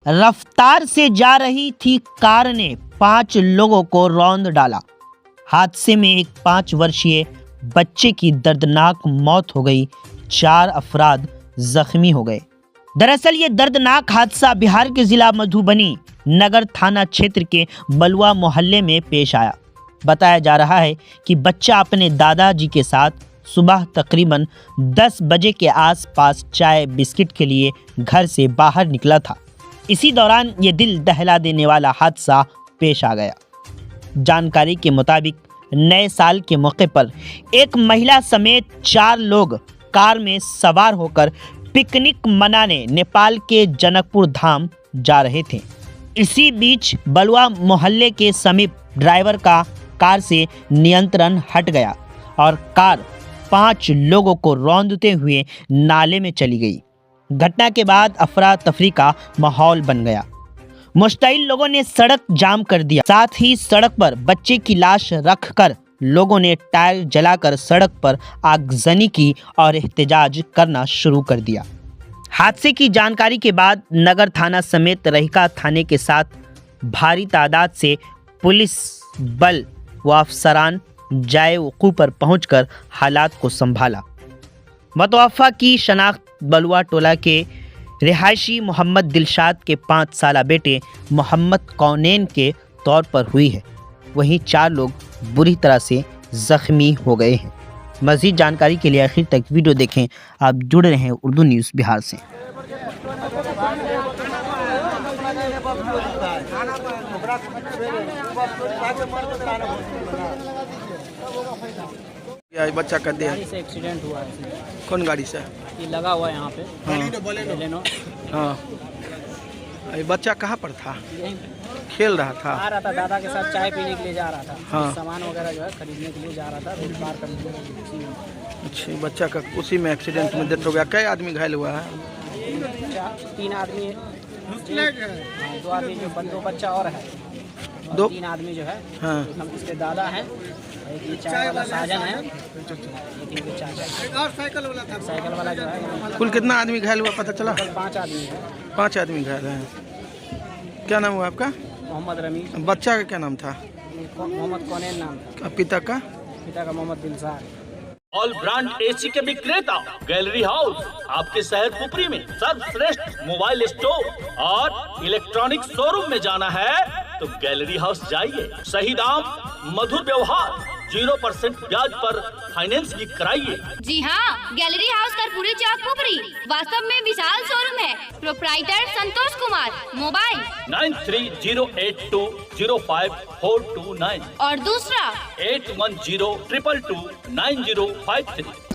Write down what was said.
रफ्तार से जा रही थी कार ने 5 लोगों को रौंद डाला। हादसे में एक 5 वर्षीय बच्चे की दर्दनाक मौत हो गई, 4 अफराद जख्मी हो गए। दरअसल ये दर्दनाक हादसा बिहार के जिला मधुबनी नगर थाना क्षेत्र के बलुआ मोहल्ले में पेश आया। बताया जा रहा है कि बच्चा अपने दादाजी के साथ सुबह तकरीबन 10 बजे के आसपास चाय बिस्किट के लिए घर से बाहर निकला था। इसी दौरान ये दिल दहला देने वाला हादसा पेश आ गया। जानकारी के मुताबिक नए साल के मौके पर एक महिला समेत 4 लोग कार में सवार होकर पिकनिक मनाने नेपाल के जनकपुर धाम जा रहे थे। इसी बीच बलुआ मोहल्ले के समीप ड्राइवर का कार से नियंत्रण हट गया और कार 5 लोगों को रौंदते हुए नाले में चली गई। घटना के बाद अफरा तफरी का माहौल बन गया। मुश्तइल लोगों ने सड़क जाम कर दिया। साथ ही सड़क पर बच्चे की लाश रखकर लोगों ने टायर जलाकर सड़क पर आगजनी की और एहतजाज करना शुरू कर दिया। हादसे की जानकारी के बाद नगर थाना समेत रहिका थाने के साथ भारी तादाद से पुलिस बल व अफसरान जाए वकूफ़ पर पहुंचकर हालात को संभाला। मतवफ़ा की शनाख्त बलुआ टोला के रिहायशी मोहम्मद दिलशाद के 5 साला बेटे मोहम्मद कौनेन के तौर पर हुई है। वहीं 4 लोग बुरी तरह से ज़ख्मी हो गए हैं। मज़ीद जानकारी के लिए आखिर तक वीडियो देखें। आप जुड़े रहें उर्दू न्यूज़ बिहार से। ये बच्चा का देह से एक्सीडेंट हुआ है। कौन गाड़ी से? ये लगा हुआ है यहाँ पे। बोलेनो। हाँ, ये बच्चा कहाँ पर था? यहीं खेल रहा था? आ रहा था, दादा के साथ चाय पीने के लिए जा रहा था। हाँ। सामान वगैरह जो है खरीदने के लिए जा रहा था, रोड पार करने के लिए। अच्छा, बच्चा का उसी में एक्सीडेंट में डेथ हो गया। कई आदमी घायल हुआ है? 3 आदमी, 2 आदमी जो 2 बच्चा और है, और 2 3 आदमी जो है। हाँ। हम इसके दादा हैं, एक ये चाय वाला साजन है, एक इनके चाचा। और साइकिल वाला जो है। कुल कितना आदमी घायल हुआ पता चला? 5 आदमी है। 5 आदमी घायल हैं। क्या नाम हुआ आपका? मोहम्मद रमीज। बच्चा का क्या नाम था? मोहम्मद कौनेन नाम था। पिता का? पिता का Mohammad Dilshad. All brand AC के विक्रेता गैलरी हाउस आपके शहर पुपरी में सर्वश्रेष्ठ मोबाइल स्टोर और इलेक्ट्रॉनिक शोरूम में जाना है तो गैलरी हाउस जाइए। सही दाम, मधुर व्यवहार, 0% ब्याज पर फाइनेंस भी कराइए। जी हाँ, गैलरी हाउस कर्पूरी चौक पुपरी वास्तव में विशाल शोरूम है। प्रोप्राइटर संतोष कुमार। मोबाइल 9308205429 और दूसरा 8102229053।